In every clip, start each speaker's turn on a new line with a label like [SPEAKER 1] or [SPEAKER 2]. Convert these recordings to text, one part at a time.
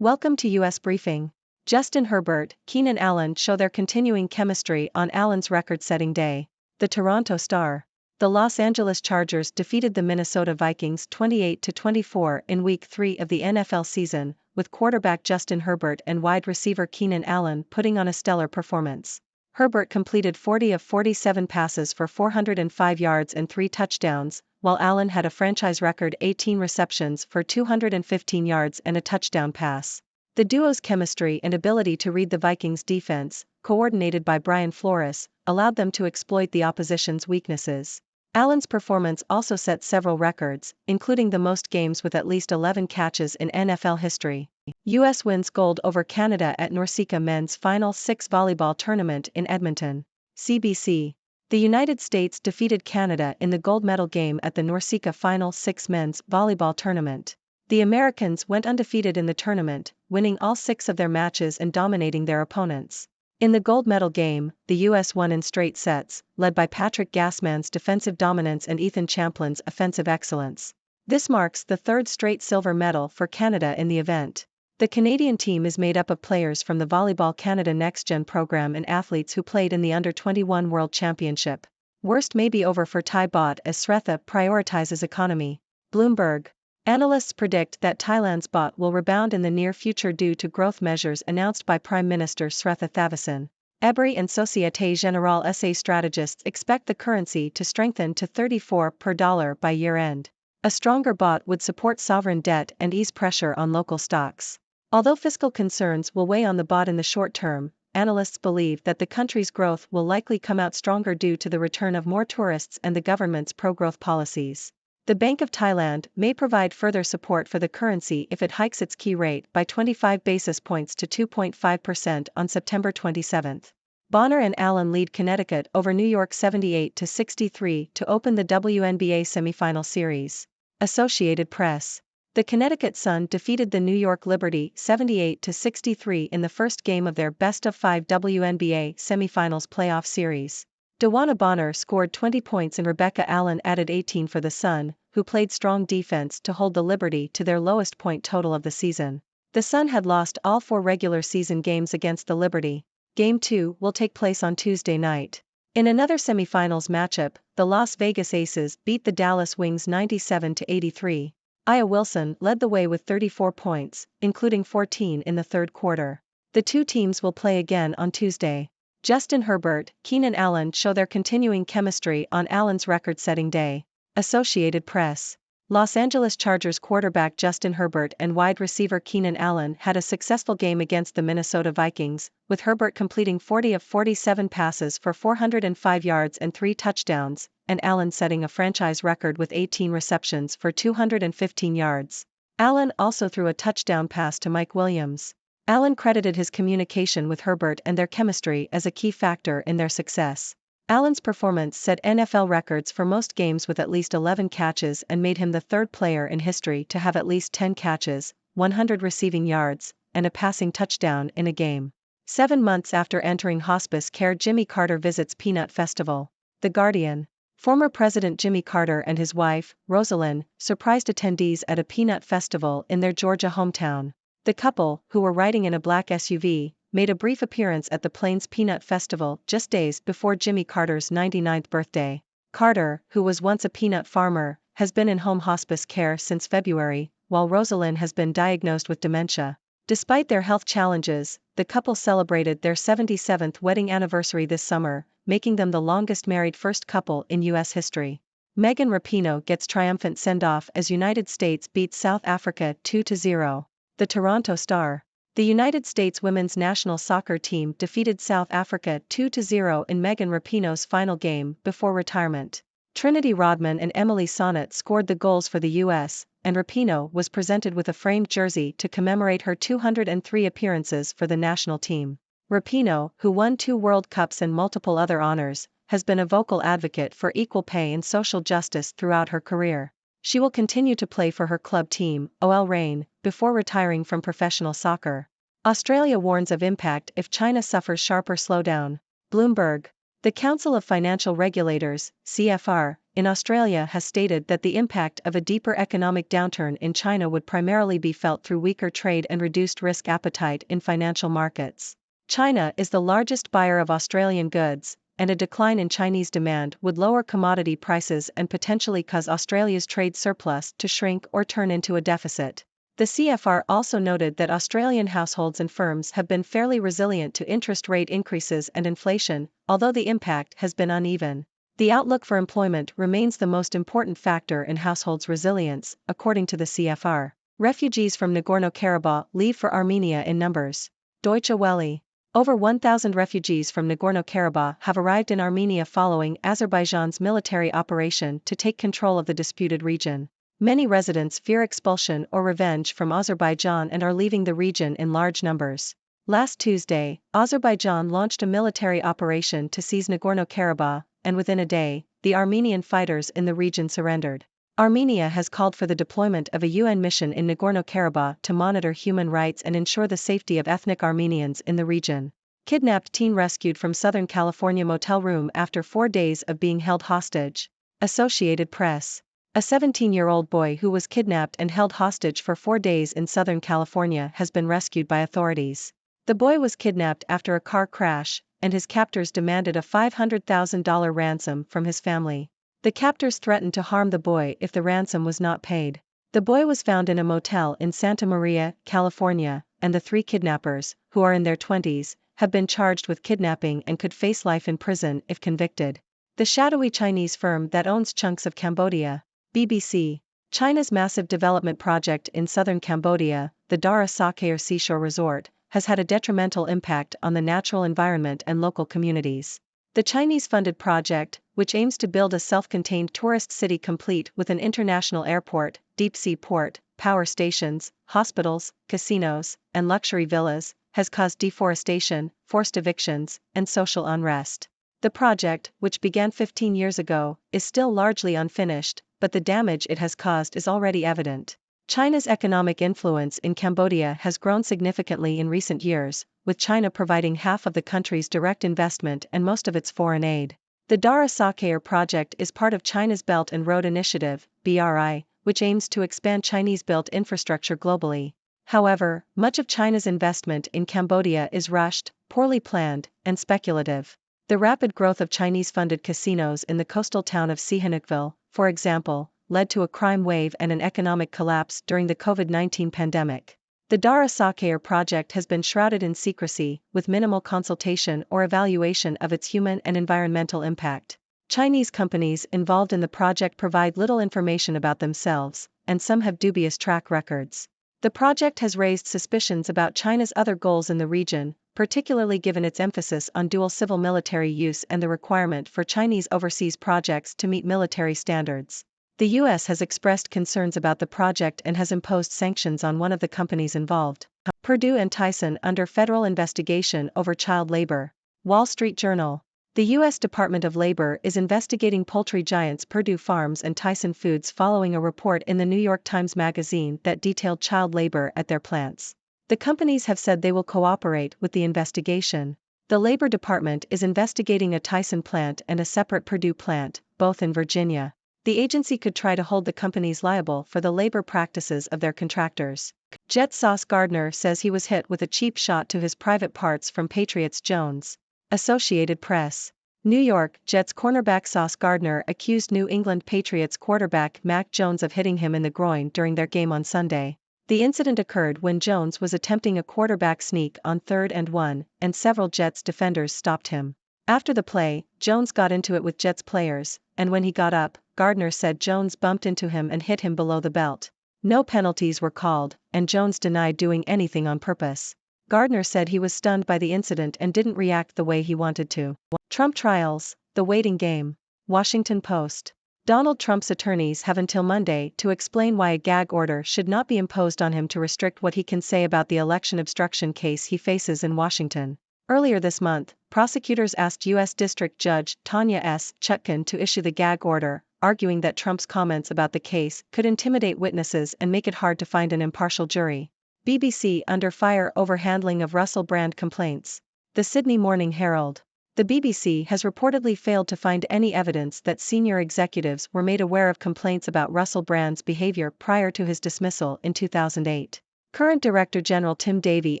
[SPEAKER 1] Welcome to US Briefing. Justin Herbert, Keenan Allen show their continuing chemistry on Allen's record-setting day. The Toronto Star. The Los Angeles Chargers defeated the Minnesota Vikings 28-24 in Week 3 of the NFL season, with quarterback Justin Herbert and wide receiver Keenan Allen putting on a stellar performance. Herbert completed 40 of 47 passes for 405 yards and 3 touchdowns, while Allen had a franchise record 18 receptions for 215 yards and a touchdown pass. The duo's chemistry and ability to read the Vikings' defense, coordinated by Brian Flores, allowed them to exploit the opposition's weaknesses. Allen's performance also set several records, including the most games with at least 11 catches in NFL history. U.S. wins gold over Canada at NORCECA Men's Final Six Volleyball Tournament in Edmonton. CBC. The United States defeated Canada in the gold medal game at the NORCECA Final Six Men's Volleyball Tournament. The Americans went undefeated in the tournament, winning all 6 of their matches and dominating their opponents. In the gold medal game, the U.S. won in straight sets, led by Patrick Gassman's defensive dominance and Ethan Champlin's offensive excellence. This marks the 3rd straight silver medal for Canada in the event. The Canadian team is made up of players from the Volleyball Canada Next Gen program and athletes who played in the Under-21 World Championship. Worst may be over for Thai bot as Sretha prioritizes economy. Bloomberg. Analysts predict that Thailand's baht will rebound in the near future due to growth measures announced by Prime Minister Sretha Thavisin. Ebury and Société Générale SA strategists expect the currency to strengthen to 34 per dollar by year-end. A stronger baht would support sovereign debt and ease pressure on local stocks. Although fiscal concerns will weigh on the baht in the short term, analysts believe that the country's growth will likely come out stronger due to the return of more tourists and the government's pro-growth policies. The Bank of Thailand may provide further support for the currency if it hikes its key rate by 25 basis points to 2.5% on September 27. Bonner and Allen lead Connecticut over New York 78-63 to open the WNBA semifinal series. Associated Press. The Connecticut Sun defeated the New York Liberty 78-63 in the first game of their best-of-5 WNBA semifinals playoff series. Dewana Bonner scored 20 points and Rebecca Allen added 18 for the Sun, who played strong defense to hold the Liberty to their lowest point total of the season. The Sun had lost all 4 regular season games against the Liberty. Game 2 will take place on Tuesday night. In another semifinals matchup, the Las Vegas Aces beat the Dallas Wings 97-83. Aya Wilson led the way with 34 points, including 14 in the third quarter. The two teams will play again on Tuesday. Justin Herbert, Keenan Allen show their continuing chemistry on Allen's record-setting day. Associated Press. Los Angeles Chargers quarterback Justin Herbert and wide receiver Keenan Allen had a successful game against the Minnesota Vikings, with Herbert completing 40 of 47 passes for 405 yards and 3 touchdowns, and Allen setting a franchise record with 18 receptions for 215 yards. Allen also threw a touchdown pass to Mike Williams. Allen credited his communication with Herbert and their chemistry as a key factor in their success. Allen's performance set NFL records for most games with at least 11 catches and made him the 3rd player in history to have at least 10 catches, 100 receiving yards, and a passing touchdown in a game. 7 months after entering hospice care, Jimmy Carter visits Peanut Festival. The Guardian. Former President Jimmy Carter and his wife, Rosalind, surprised attendees at a peanut festival in their Georgia hometown. The couple, who were riding in a black SUV, made a brief appearance at the Plains Peanut Festival just days before Jimmy Carter's 99th birthday. Carter, who was once a peanut farmer, has been in home hospice care since February, while Rosalind has been diagnosed with dementia. Despite their health challenges, the couple celebrated their 77th wedding anniversary this summer, making them the longest married first couple in U.S. history. Megan Rapinoe gets triumphant send-off as United States beats South Africa 2-0. The Toronto Star. The United States women's national soccer team defeated South Africa 2-0 in Megan Rapinoe's final game before retirement. Trinity Rodman and Emily Sonnet scored the goals for the U.S., and Rapinoe was presented with a framed jersey to commemorate her 203 appearances for the national team. Rapinoe, who won 2 World Cups and multiple other honors, has been a vocal advocate for equal pay and social justice throughout her career. She will continue to play for her club team, OL Reign, before retiring from professional soccer. Australia warns of impact if China suffers sharper slowdown. Bloomberg. The Council of Financial Regulators, CFR, in Australia has stated that the impact of a deeper economic downturn in China would primarily be felt through weaker trade and reduced risk appetite in financial markets. China is the largest buyer of Australian goods, and a decline in Chinese demand would lower commodity prices and potentially cause Australia's trade surplus to shrink or turn into a deficit. The CFR also noted that Australian households and firms have been fairly resilient to interest rate increases and inflation, although the impact has been uneven. The outlook for employment remains the most important factor in households' resilience, according to the CFR. Refugees from Nagorno-Karabakh leave for Armenia in numbers. Deutsche Welle. Over 1,000 refugees from Nagorno-Karabakh have arrived in Armenia following Azerbaijan's military operation to take control of the disputed region. Many residents fear expulsion or revenge from Azerbaijan and are leaving the region in large numbers. Last Tuesday, Azerbaijan launched a military operation to seize Nagorno-Karabakh, and within a day, the Armenian fighters in the region surrendered. Armenia has called for the deployment of a UN mission in Nagorno-Karabakh to monitor human rights and ensure the safety of ethnic Armenians in the region. Kidnapped teen rescued from Southern California motel room after 4 days of being held hostage. Associated Press. A 17-year-old boy who was kidnapped and held hostage for 4 days in Southern California has been rescued by authorities. The boy was kidnapped after a car crash, and his captors demanded a $500,000 ransom from his family. The captors threatened to harm the boy if the ransom was not paid. The boy was found in a motel in Santa Maria, California, and the 3 kidnappers, who are in their 20s, have been charged with kidnapping and could face life in prison if convicted. The shadowy Chinese firm that owns chunks of Cambodia. BBC. China's massive development project in southern Cambodia, the Dara Sakayar Seashore Resort, has had a detrimental impact on the natural environment and local communities. The Chinese-funded project, which aims to build a self-contained tourist city complete with an international airport, deep-sea port, power stations, hospitals, casinos, and luxury villas, has caused deforestation, forced evictions, and social unrest. The project, which began 15 years ago, is still largely unfinished, but the damage it has caused is already evident. China's economic influence in Cambodia has grown significantly in recent years, with China providing half of the country's direct investment and most of its foreign aid. The Dara Sakayar project is part of China's Belt and Road Initiative, BRI, which aims to expand Chinese-built infrastructure globally. However, much of China's investment in Cambodia is rushed, poorly planned, and speculative. The rapid growth of Chinese-funded casinos in the coastal town of Sihanoukville, for example, led to a crime wave and an economic collapse during the COVID-19 pandemic. The Dara Sakayar project has been shrouded in secrecy, with minimal consultation or evaluation of its human and environmental impact. Chinese companies involved in the project provide little information about themselves, and some have dubious track records. The project has raised suspicions about China's other goals in the region, particularly given its emphasis on dual civil-military use and the requirement for Chinese overseas projects to meet military standards. The U.S. has expressed concerns about the project and has imposed sanctions on one of the companies involved. Purdue and Tyson under federal investigation over child labor. Wall Street Journal. The U.S. Department of Labor is investigating poultry giants Purdue Farms and Tyson Foods following a report in the New York Times Magazine that detailed child labor at their plants. The companies have said they will cooperate with the investigation. The Labor Department is investigating a Tyson plant and a separate Purdue plant, both in Virginia. The agency could try to hold the companies liable for the labor practices of their contractors. Jet Sauce Gardner says he was hit with a cheap shot to his private parts from Patriots Jones. Associated Press. New York Jets cornerback Sauce Gardner accused New England Patriots quarterback Mac Jones of hitting him in the groin during their game on Sunday. The incident occurred when Jones was attempting a quarterback sneak on 3rd and 1, and several Jets defenders stopped him. After the play, Jones got into it with Jets players, and when he got up, Gardner said Jones bumped into him and hit him below the belt. No penalties were called, and Jones denied doing anything on purpose. Gardner said he was stunned by the incident and didn't react the way he wanted to. Trump trials, the waiting game. Washington Post. Donald Trump's attorneys have until Monday to explain why a gag order should not be imposed on him to restrict what he can say about the election obstruction case he faces in Washington. Earlier this month, prosecutors asked U.S. District Judge Tanya S. Chutkan to issue the gag order, arguing that Trump's comments about the case could intimidate witnesses and make it hard to find an impartial jury. BBC under fire over handling of Russell Brand complaints. The Sydney Morning Herald. The BBC has reportedly failed to find any evidence that senior executives were made aware of complaints about Russell Brand's behavior prior to his dismissal in 2008. Current Director General Tim Davie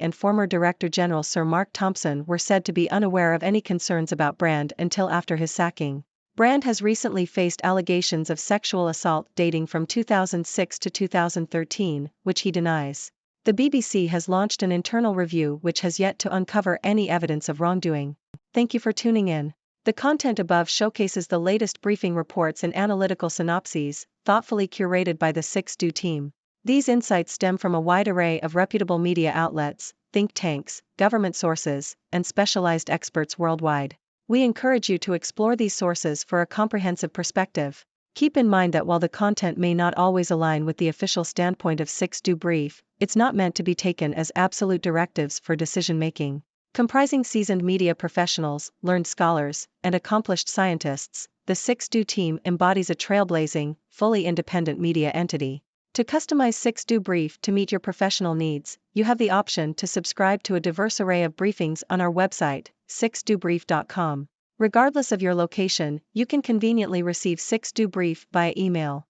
[SPEAKER 1] and former Director General Sir Mark Thompson were said to be unaware of any concerns about Brand until after his sacking. Brand has recently faced allegations of sexual assault dating from 2006 to 2013, which he denies. The BBC has launched an internal review which has yet to uncover any evidence of wrongdoing. Thank you for tuning in. The content above showcases the latest briefing reports and analytical synopses, thoughtfully curated by the 6Do team. These insights stem from a wide array of reputable media outlets, think tanks, government sources, and specialized experts worldwide. We encourage you to explore these sources for a comprehensive perspective. Keep in mind that while the content may not always align with the official standpoint of 6Do Brief, it's not meant to be taken as absolute directives for decision-making. Comprising seasoned media professionals, learned scholars, and accomplished scientists, the 6Do team embodies a trailblazing, fully independent media entity. To customize 6Do Brief to meet your professional needs, you have the option to subscribe to a diverse array of briefings on our website, 6dobrief.com. Regardless of your location, you can conveniently receive 6Do Brief via email.